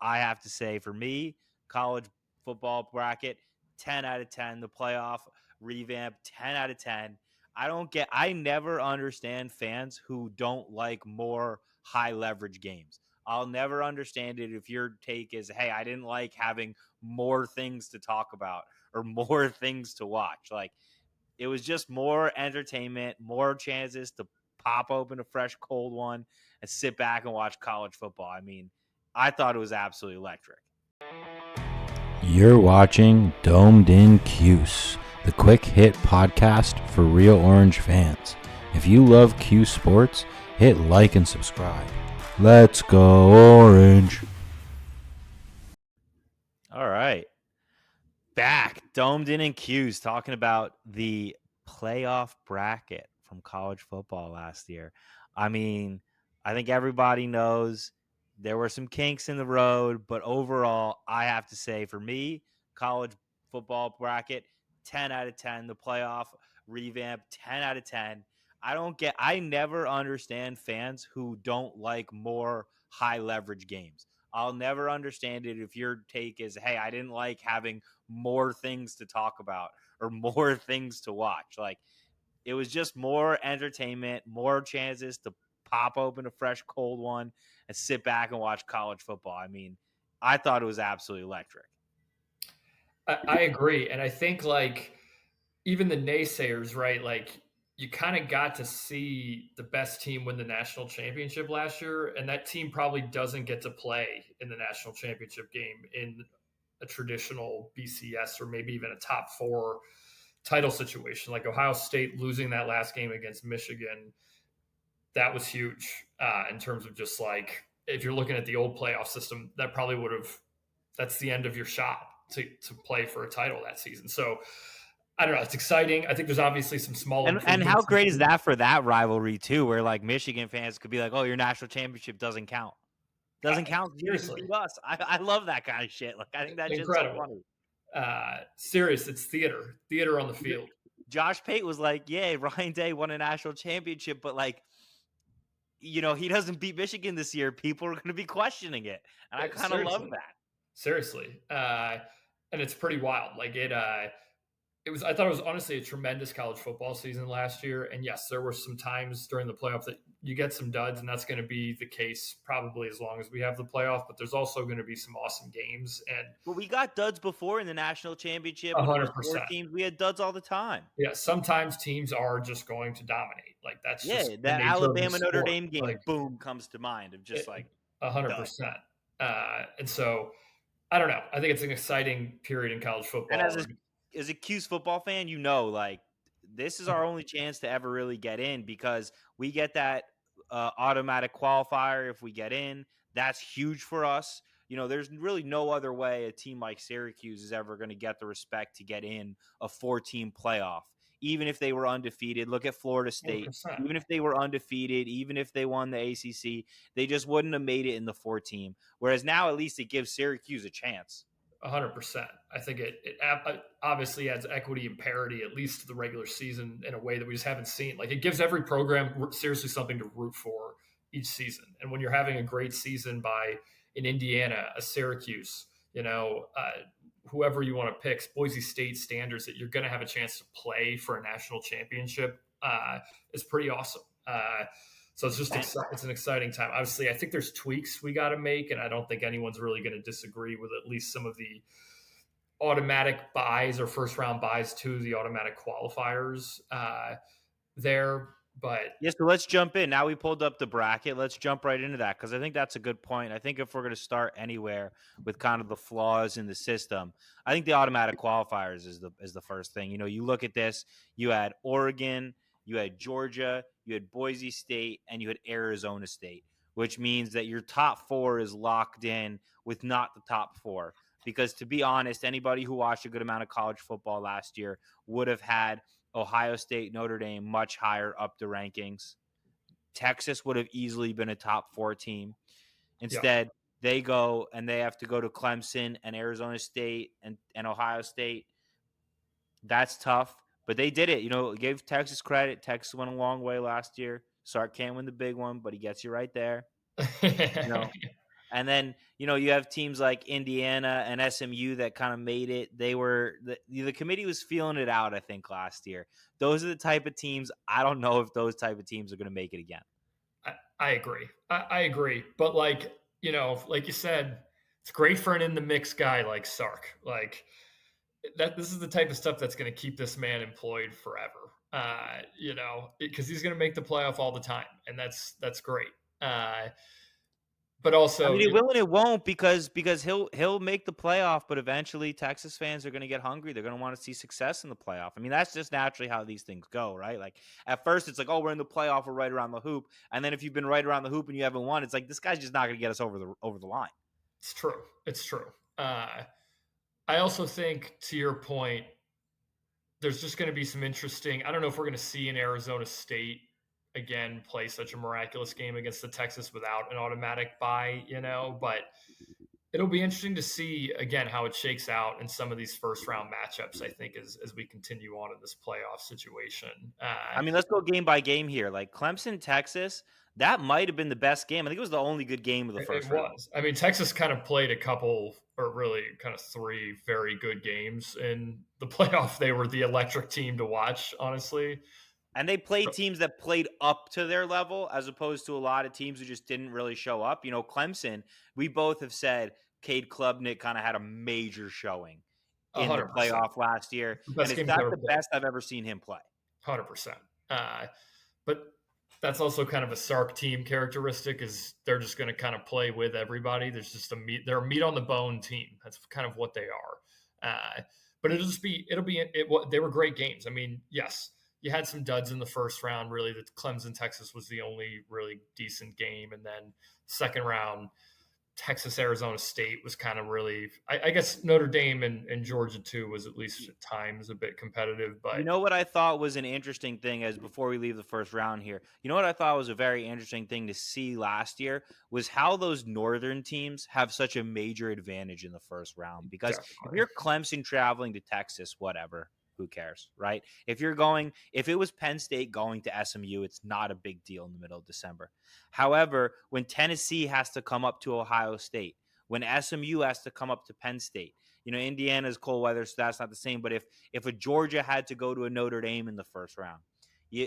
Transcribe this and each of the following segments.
I have to say for me, college football bracket, 10 out of 10. The playoff revamp, 10 out of 10. I never understand fans who don't like more high leverage games. I'll never understand it if your take is, hey, I didn't like having more things to talk about or more things to watch. Like, it was just more entertainment, more chances to pop open a fresh cold one and sit back and watch college football. I mean, I thought it was absolutely electric. You're watching Domed in Cuse, the quick hit podcast for real Orange fans. If you love Cuse sports, hit like and subscribe. Let's go Orange. All right. Back, domed in Cuse, talking about the playoff bracket from college football last year. I mean, I think everybody knows there were some kinks in the road, but overall, I have to say for me, college football bracket, 10 out of 10. The playoff revamp, 10 out of 10. I never understand fans who don't like more high leverage games. I'll never understand it if your take is, hey, I didn't like having more things to talk about or more things to watch. Like, it was just more entertainment, more chances to pop open a fresh cold one and sit back and watch college football. I mean, I thought it was absolutely electric. I agree. And I think like even the naysayers, right? Like you kind of got to see the best team win the national championship last year. And that team probably doesn't get to play in the national championship game in a traditional BCS or maybe even a top four title situation. Like Ohio State losing that last game against Michigan, that was huge in terms of just like, if you're looking at the old playoff system, that probably would have, that's the end of your shot to play for a title that season. So I don't know. It's exciting. I think there's obviously some small and how great is that for that rivalry too, where like Michigan fans could be like, oh, your national championship doesn't count. Doesn't count. Seriously. Beat us. I love that kind of shit. Like, I think that shit's so funny. Serious. It's theater on the field. Josh Pate was like, yeah, Ryan Day won a national championship, but like, he doesn't beat Michigan this year. People are going to be questioning it. And I kind of love that. Seriously. And it's pretty wild. Like I thought it was honestly a tremendous college football season last year. And yes, there were some times during the playoff that you get some duds, and that's going to be the case probably as long as we have the playoff. But there's also going to be some awesome games. But we got duds before in the national championship. 100%. Teams, we had duds all the time. Yeah, sometimes teams are just going to dominate. Like that's just that Alabama Notre Dame game, like, boom, comes to mind of just 100%. And so I don't know. I think it's an exciting period in college football. And as a Cuse football fan, like, this is our only chance to ever really get in, because we get that automatic qualifier if we get in. That's huge for us. There's really no other way a team like Syracuse is ever going to get the respect to get in a 4-team playoff. Even if they were undefeated, look at Florida State. 100%. Even if they were undefeated, even if they won the ACC, they just wouldn't have made it in the 4-team. Whereas now, at least it gives Syracuse a chance. 100%. I think it obviously adds equity and parity, at least to the regular season, in a way that we just haven't seen. Like, it gives every program seriously something to root for each season. And when you're having a great season by an Indiana, a Syracuse, whoever you want to pick, Boise State standards, that you're going to have a chance to play for a national championship is pretty awesome. So it's just it's an exciting time. Obviously, I think there's tweaks we got to make, and I don't think anyone's really going to disagree with at least some of the automatic buys or first-round buys to the automatic qualifiers there. But yeah, so let's jump in. Now we pulled up the bracket. Let's jump right into that, because I think that's a good point. I think if we're going to start anywhere with kind of the flaws in the system, I think the automatic qualifiers is the first thing. You look at this. You had Oregon, you had Georgia, you had Boise State, and you had Arizona State, which means that your top 4 is locked in with not the top 4. Because to be honest, anybody who watched a good amount of college football last year would have had Ohio State, Notre Dame much higher up the rankings. Texas would have easily been a top 4 team. Instead, they go and they have to go to Clemson and Arizona State and Ohio State. That's tough. But they did it. Gave Texas credit. Texas went a long way last year. Sark can't win the big one, but he gets you right there. And then, you have teams like Indiana and SMU that kind of made it. The committee was feeling it out, I think, last year. Those are the type of teams. I don't know if those type of teams are going to make it again. I agree. I agree. But like you said, it's great for an in the mix guy like Sark. Like that, this is the type of stuff that's going to keep this man employed forever. Because he's going to make the playoff all the time, and that's great. But I also, mean, it will and it won't because he'll make the playoff, but eventually Texas fans are going to get hungry. They're going to want to see success in the playoff. I mean, that's just naturally how these things go, right? Like at first, it's like, oh, we're in the playoff, we're right around the hoop, and then if you've been right around the hoop and you haven't won, it's like this guy's just not going to get us over the line. It's true. It's true. I also think, to your point, there's just going to be some interesting. I don't know if we're going to see an Arizona State again play such a miraculous game against the Texas without an automatic bye, but it'll be interesting to see again how it shakes out in some of these first round matchups. I think as we continue on in this playoff situation. I mean, let's go game by game here. Like Clemson, Texas, that might have been the best game. I think it was the only good game of the first round. It was. I mean, Texas kind of played a couple, or really kind of three very good games in the playoff. They were the electric team to watch, honestly. And they played teams that played up to their level as opposed to a lot of teams who just didn't really show up. Clemson, we both have said Cade Klubnik kind of had a major showing in 100%. The playoff last year. And it's not the best I've ever seen him play. 100%. But that's also kind of a Sark team characteristic is they're just going to kind of play with everybody. There's just they're a meat on the bone team. That's kind of what they are. But they were great games. I mean, yes, you had some duds in the first round. Really, the Clemson Texas was the only really decent game, and then second round, Texas Arizona State was kind of really. I guess Notre Dame and Georgia too was at least at times a bit competitive. But what I thought was an interesting thing as before we leave the first round here. What I thought was a very interesting thing to see last year was how those northern teams have such a major advantage in the first round. Because if you're Clemson traveling to Texas, whatever. Who cares, right? If it was Penn State going to SMU, it's not a big deal in the middle of December. However, when Tennessee has to come up to Ohio State, when SMU has to come up to Penn State, Indiana's cold weather, so that's not the same. But if a Georgia had to go to a Notre Dame in the first round,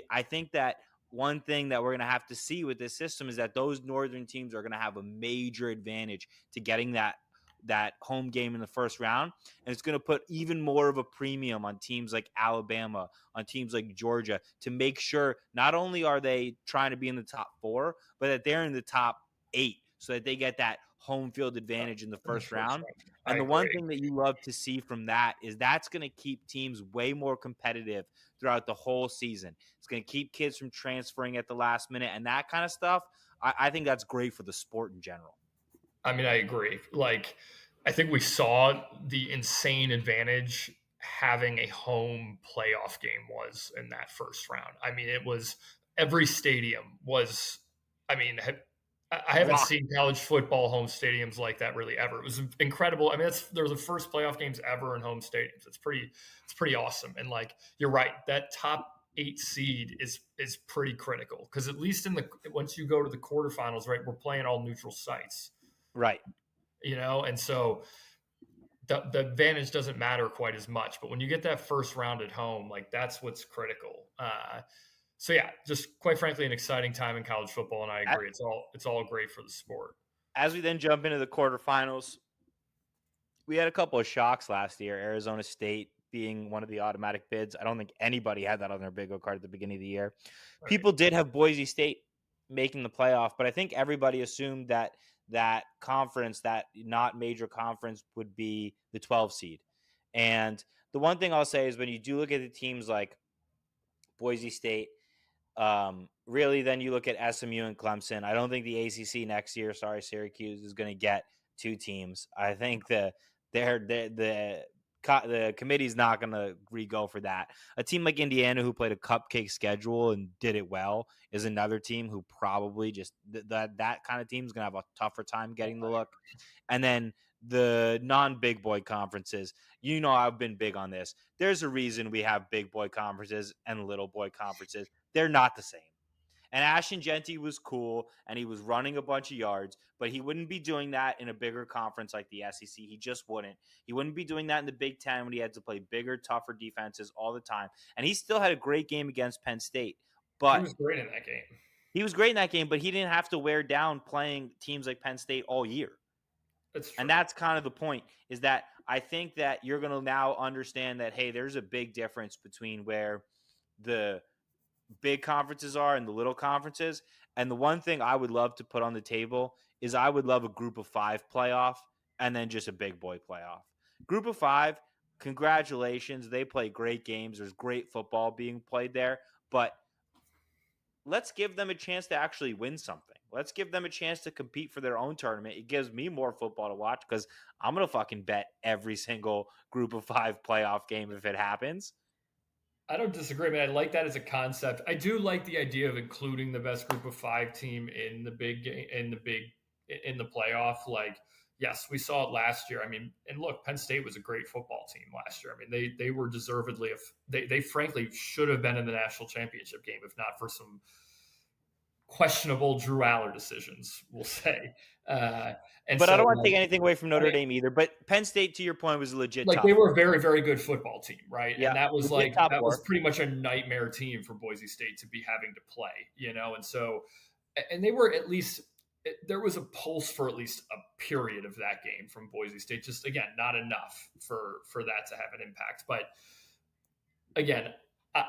I think that one thing that we're going to have to see with this system is that those northern teams are going to have a major advantage to getting that home game in the first round. And it's going to put even more of a premium on teams like Alabama, on teams like Georgia, to make sure not only are they trying to be in the top 4, but that they're in the top 8 so that they get that home field advantage in the first round. And the one thing that you love to see from that is that's going to keep teams way more competitive throughout the whole season. It's going to keep kids from transferring at the last minute and that kind of stuff. I think that's great for the sport in general. I mean, I agree. Like, I think we saw the insane advantage having a home playoff game was in that first round. I mean, it was every stadium was, I mean, I haven't seen college football home stadiums like that really ever. It was incredible. I mean, there were the first playoff games ever in home stadiums. It's pretty awesome. And like, you're right, that top 8 seed is pretty critical because at least once you go to the quarterfinals, right, we're playing all neutral sites. Right. And so the advantage doesn't matter quite as much. But when you get that first round at home, like that's what's critical. So yeah, just quite frankly, an exciting time in college football, and I agree. It's all great for the sport. As we then jump into the quarterfinals, we had a couple of shocks last year. Arizona State being one of the automatic bids. I don't think anybody had that on their bingo card at the beginning of the year. Right. People did have Boise State making the playoff, but I think everybody assumed that conference, that not major conference, would be the 12 seed. And the one thing I'll say is when you do look at the teams like Boise State, really then you look at SMU and Clemson. I don't think the ACC next year, Syracuse, is going to get 2 teams. I think the committee's not going to re-go for that. A team like Indiana, who played a cupcake schedule and did it well, is another team who probably just that kind of team is going to have a tougher time getting the look. And then the non-big boy conferences, I've been big on this. There's a reason we have big boy conferences and little boy conferences. They're not the same. And Ashton Genty was cool, and he was running a bunch of yards, but he wouldn't be doing that in a bigger conference like the SEC. He just wouldn't. He wouldn't be doing that in the Big Ten when he had to play bigger, tougher defenses all the time. And he still had a great game against Penn State. He But was great in that game. He was great in that game, but he didn't have to wear down playing teams like Penn State all year. That's true. And that's kind of the point, is that I think that you're going to now understand that, hey, there's a big difference between where the big conferences are and the little conferences. And the one thing I would love to put on the table is I would love a group of 5 playoff and then just a big boy playoff. Group of 5, congratulations. They play great games. There's great football being played there. But let's give them a chance to actually win something. Let's give them a chance to compete for their own tournament. It gives me more football to watch because I'm going to fucking bet every single group of 5 playoff game if it happens. I don't disagree, man. I like that as a concept. I do like the idea of including the best group of 5 team in the big game, in the playoff. Like, yes, we saw it last year. I mean, and look, Penn State was a great football team last year. I mean, they were deservedly, they frankly should have been in the national championship game if not for some questionable Drew Aller decisions, we'll say. But I don't want to take anything away from Notre Dame either. But Penn State, to your point, was a legit like top they were four. a very, very good football team, right? Yeah, and that was legit like top was four. pretty much a nightmare team for Boise State to be having to play, you know. And so, and they were at least there was a pulse for at least a period of that game from Boise State. Just again, not enough for that to have an impact. But again,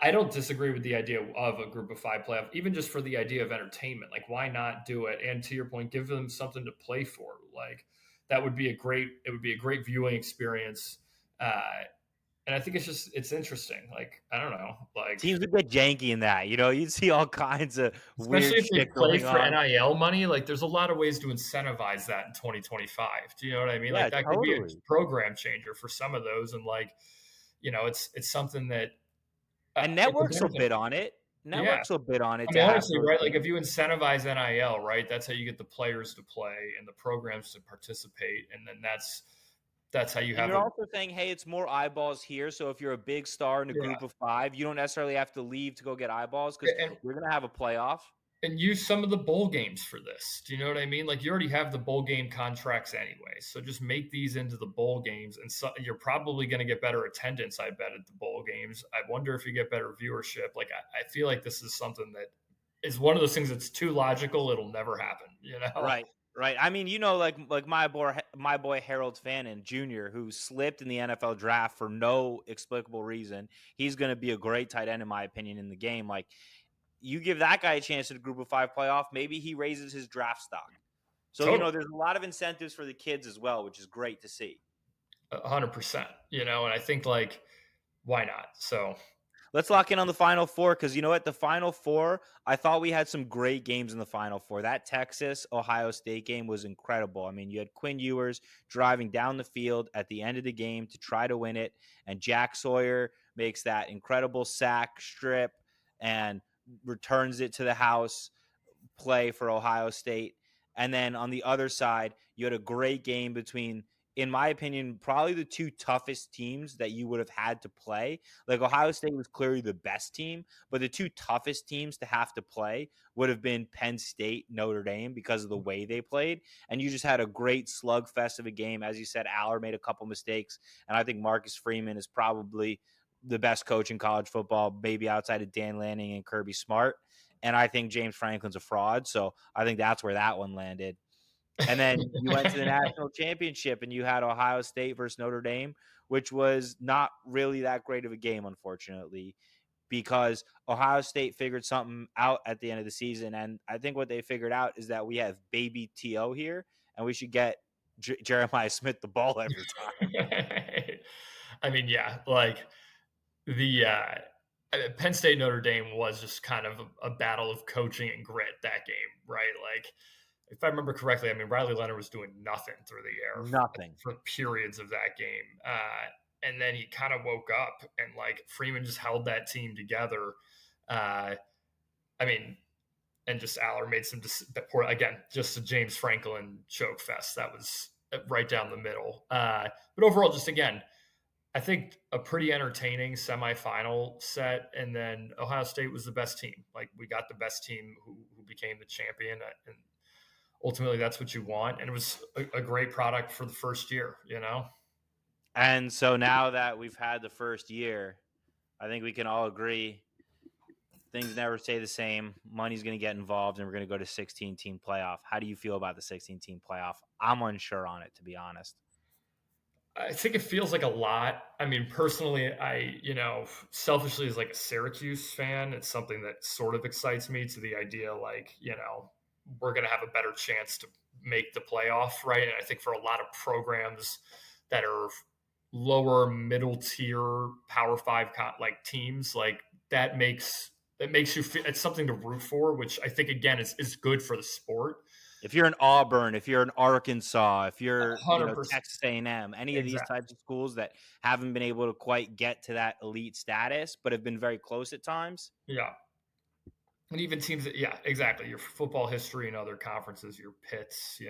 I don't disagree with the idea of a group of 5 playoff, even just for the idea of entertainment. Like, why not do it? And to your point, give them something to play for. Like, that would be a great viewing experience. And I think it's interesting. Like, I don't know, like teams would get janky in that, you know, you'd see all kinds of especially weird if they shit play going for on. NIL money. Like, there's a lot of ways to incentivize that in 2025. Do you know what I mean? Yeah, Like, that totally. could be a program changer for some of those. And like, you know, it's something that and networks will bid on it. Networks will bid on it. I mean, honestly, right? Like, if you incentivize NIL, right, that's how you get the players to play and the programs to participate, and then that's how you have. You're also saying, hey, it's more eyeballs here. So if you're a big star in a group of 5, you don't necessarily have to leave to go get eyeballs because you're going to have a playoff. And use some of the bowl games for this. Do you know what I mean? Like, you already have the bowl game contracts anyway. So just make these into the bowl games. And so you're probably going to get better attendance, I bet, at the bowl games. I wonder if you get better viewership. Like, I feel like this is something that is one of those things that's too logical. It'll never happen, you know? Right. I mean, you know, like my boy Harold Fannin Jr., who slipped in the NFL draft for no explicable reason. He's going to be a great tight end, in my opinion, in the game. Like, you give that guy a chance at a group of 5 playoff, maybe he raises his draft stock. So, totally. You know, there's a lot of incentives for the kids as well, which is great to see. 100%, you know, and I think, like, why not? So let's lock in on the Final Four because, you know what, the Final Four, I thought we had some great games in the Final Four. That Texas-Ohio State game was incredible. I mean, you had Quinn Ewers driving down the field at the end of the game to try to win it, and Jack Sawyer makes that incredible sack strip and returns it to the house play for Ohio State. And then on the other side, you had a great game between, in my opinion, probably the 2 toughest teams that you would have had to play. Like, Ohio State was clearly the best team, but the 2 toughest teams to have to play would have been Penn State, Notre Dame, because of the way they played. And you just had a great slugfest of a game. As you said, Aller made a couple mistakes, and I think Marcus Freeman is probably the best coach in college football, maybe outside of Dan Lanning and Kirby Smart. And I think James Franklin's a fraud. So I think that's where that one landed. And then you went to the national championship and you had Ohio State versus Notre Dame, which was not really that great of a game, unfortunately, because Ohio State figured something out at the end of the season. And I think what they figured out is that we have baby T.O. here and we should get Jeremiah Smith the ball every time. I mean, yeah, like the Penn State Notre Dame was just kind of a battle of coaching and grit that game, right? Like, if I remember correctly, I mean, Riley Leonard was doing nothing through the air for periods of that game. And then he kind of woke up and, like, Freeman just held that team together. I mean, and just Aller made some, again, just a James Franklin choke fest. That was right down the middle. But overall, just again, I think a pretty entertaining semifinal set, and then Ohio State was the best team. Like we got the best team who became the champion, and ultimately that's what you want. And it was a great product for the first year, you know. And so now that we've had the first year, I think we can all agree things never stay the same. Money's going to get involved, and we're going to go to 16-team playoff. How do you feel about the 16-team playoff? I'm unsure on it, to be honest. I think it feels like a lot. I mean, personally, selfishly as like a Syracuse fan, it's something that sort of excites me to the idea, like, we're going to have a better chance to make the playoff, right? And I think for a lot of programs that are lower middle tier Power Five like teams, like that makes you feel it's something to root for, which I think again is good for the sport. If you're in Auburn, if you're in Arkansas, if you're 100%. Texas A&M, any of these Exactly. types of schools that haven't been able to quite get to that elite status, but have been very close at times. Yeah. And even teams that, yeah, exactly. Your football history in other conferences, your Pitts, I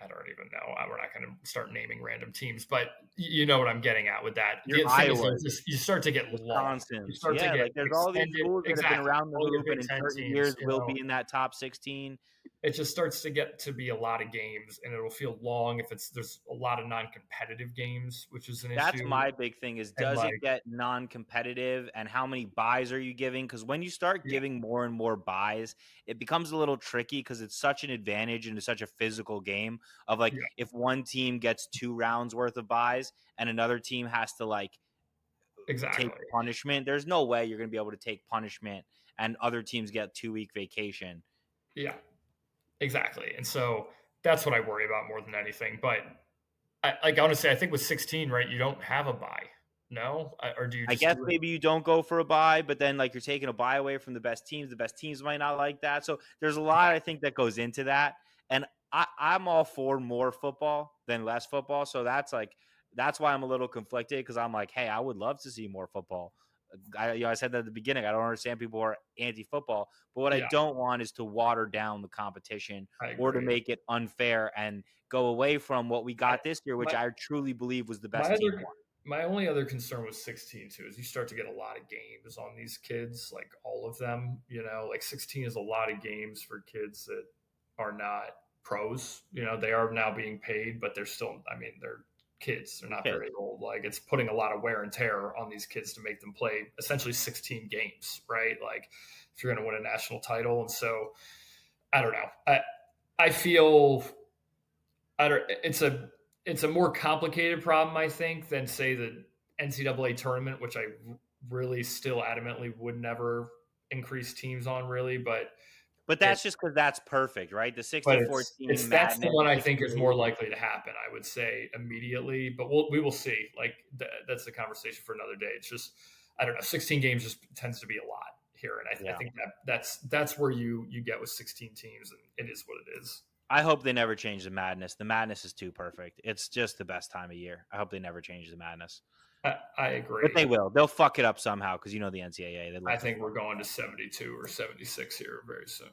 don't even know. We're not going to start naming random teams, but you know what I'm getting at with that. Your Iowa, you start to get Wisconsin. You start to get like there's all these schools that have been around the all your hoop and in certain years will be in that top 16. It just starts to get to be a lot of games, and it'll feel long if there's a lot of non-competitive games, which is an issue. That's my big thing is, does it get non-competitive, and how many buys are you giving? Because when you start giving more and more buys, it becomes a little tricky because it's such an advantage and it's such a physical game of like, if one team gets 2 rounds worth of buys and another team has to like take punishment, there's no way you're going to be able to take punishment and other teams get 2-week vacation. Yeah. Exactly. And so that's what I worry about more than anything. But honestly, I think with 16, right, you don't have a bye. No? Or do you I guess maybe you don't go for a bye, but then like you're taking a bye away from the best teams. The best teams might not like that. So there's a lot, I think, that goes into that. And I'm all for more football than less football. So that's why I'm a little conflicted, because I'm like, hey, I would love to see more football. I said that at the beginning. I don't understand people who are anti-football, but what I don't want is to water down the competition or to make it unfair and go away from what we got this year, which I truly believe was the best team one. My only other concern with 16 too is you start to get a lot of games on these kids, like all of them. Like 16 is a lot of games for kids that are not pros. They are now being paid, but they're still. I mean, they're kids. They're not very old. Like it's putting a lot of wear and tear on these kids to make them play essentially 16 games, right? Like if you're going to win a national title. And so I don't know. I feel it's a more complicated problem, I think, than say the NCAA tournament, which I really still adamantly would never increase teams on, really. But that's just because that's perfect, right? The 60-14 madness. That's the one I think is more likely to happen, I would say, immediately. But we will see. Like that's the conversation for another day. It's just, I don't know. 16 games just tends to be a lot here, and I think that's where you get with 16 teams, and it is what it is. I hope they never change the madness. The madness is too perfect. It's just the best time of year. I hope they never change the madness. I agree. But they will. They'll fuck it up somehow because the NCAA. I think we're going to 72 or 76 here very soon.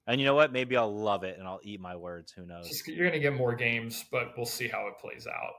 And you know what? Maybe I'll love it and I'll eat my words. Who knows? You're going to get more games, but we'll see how it plays out.